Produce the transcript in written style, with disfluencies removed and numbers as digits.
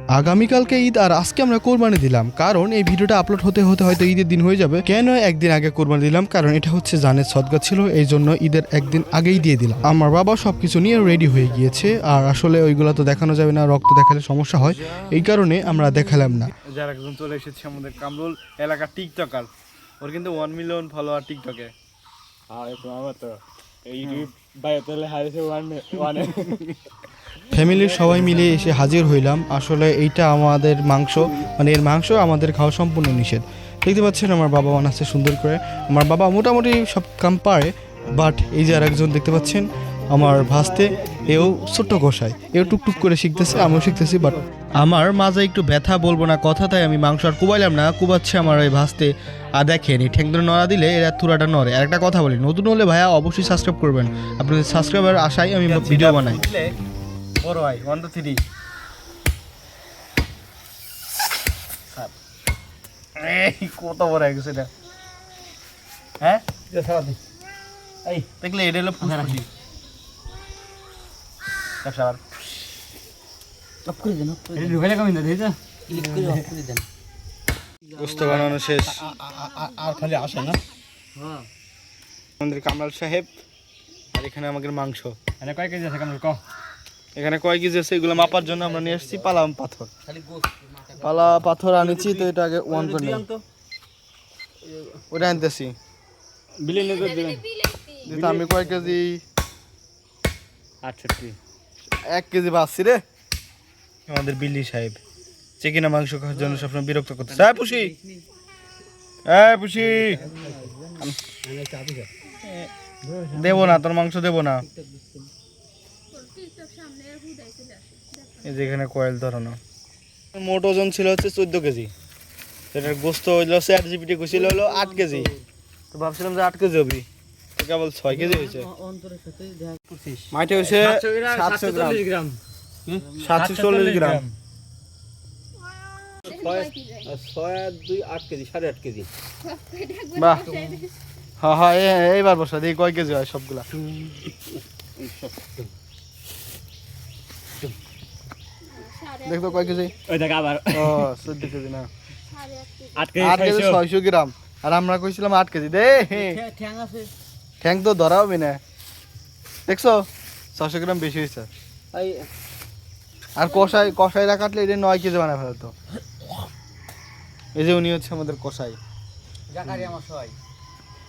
আগামীকালকে ঈদ আর আজকে আমরা কোরবানি দিলাম, কারণ এই ভিডিওটা আপলোড হতে হতে হয়তো ঈদের দিন হয়ে যাবে। কেন একদিন আগে কোরবানি দিলাম? কারণ এটা হচ্ছে জানের সদকা ছিল, এই জন্য ঈদের একদিন আগেই দিয়ে দিলাম। আমার বাবা সবকিছু নিয়ে রেডি হয়ে গিয়েছে, আর আসলে ওইগুলো তো দেখানো যাবে না, রক্ত দেখালে সমস্যা হয়, এই কারণে আমরা দেখালাম না। যার একজন চলে এসেছে আমাদের কামরুল এলাকার টিকটকার, ওর কিন্তু 1 মিলিয়ন ফলোয়ার টিকটকে। আর আমার তো ইউটিউব বাইরে হারিয়েছে ওয়ানে। ফ্যামিলির সবাই মিলে এসে হাজির হইলাম। আসলে এইটা আমাদের মাংস, মানে এর মাংস আমাদের খাওয়া সম্পূর্ণ নিষেধ। দেখতে পাচ্ছেন আমার বাবা বানাচ্ছে সুন্দর করে। আমার বাবা মোটামুটি সব কাম পারে, বাট এই যে আর একজন দেখতে পাচ্ছেন আমার ভাস্তে, এও ছোট্ট কষায়, এও টুকটুক করে শিখতেছে, আমিও শিখতেছি। বাট আমার মাঝে একটু ব্যথা, বলবো না কথা, তাই আমি মাংস আর কুবাইলাম না, কুবাচ্ছে আমার ওই ভাস্তে। আর দেখেন এই ঠ্যাং ধরে নড়া দিলে এরা থুরাটা নড়ে। আর একটা কথা বলি, নতুন হলে ভাইয়া অবশ্যই সাবস্ক্রাইব করবেন, আপনাদের সাবস্ক্রাইবার আশায় আমি ভিডিও বানাই। বড় ভাই 1 2 3 এই কত বড় হয়ে গেছে এটা। হ্যাঁ এই দেখলে এটা হলো ফুসফুসি। আবার অফ করে দেন, এই ঢুকাইলে কমই না দেইতা ক্লিক করে অফ করে দেন। গোশত বানানো শেষ, আর খালি আসে না। হ্যাঁ, আমাদের কামরাল সাহেব। আর এখানে আমাদের মাংস। এনে কয় কেজি আছে কামরুল ক? এখানে কয় কেজি আছে এগুলো মাপার জন্য আমরা নিয়ে এসেছি পালা পাথর। পালা পাথর আনেছি, তো এটা আগে ওয়ান করে নিই। ওটা আনতেছি। বিলে নজর দিবেন। যেটা আমি কয় কেজি? 68। 1 কেজি বাসছি রে। আমাদের বিল্লি সাহেব চিকেনা মাংস খাওয়ার জন্য সবসময় বিরক্ত করতেছে। হ্যাঁ পুষি, হ্যাঁ পুষি, দেবো না তোর মাংস, দেবো না। এই যেখানে কয়েল ধরানো। মোট ওজন ছিল হচ্ছে 14 কেজি। এটার গোস্ত হইলো 8 জিবিটি কইছিল হলো 8 কেজি। তো ভাবছিলাম যে 8 কেজি হবে, তো কেবল 6 কেজি হয়েছে। মাঠে হয়েছে 740 গ্রাম। 740 গ্রাম। 6 2 8 কেজি, 8.5 কেজি। বাহ, হ্যাঁ হ্যাঁ, এইবার বসা দেখি কয় কেজি হয় সবগুলা। দেখতো কয় কেজি? ওই দেখ আবার ও 14 কেজি না, 8 8 কেজি কেজি 600 গ্রাম। আর আমরা কইছিলাম 8 কেজি। দে ঠ্যাং আছে, ঠ্যাং তো ধরা হবে না, দেখছো 600 গ্রাম বেশি হয়েছে। আর কষাইরা কাটলে এটা 9 কেজি বানায় ফেলতো। এই যে উনি হচ্ছে আমাদের কষাই। জাকারিয়া মশাই।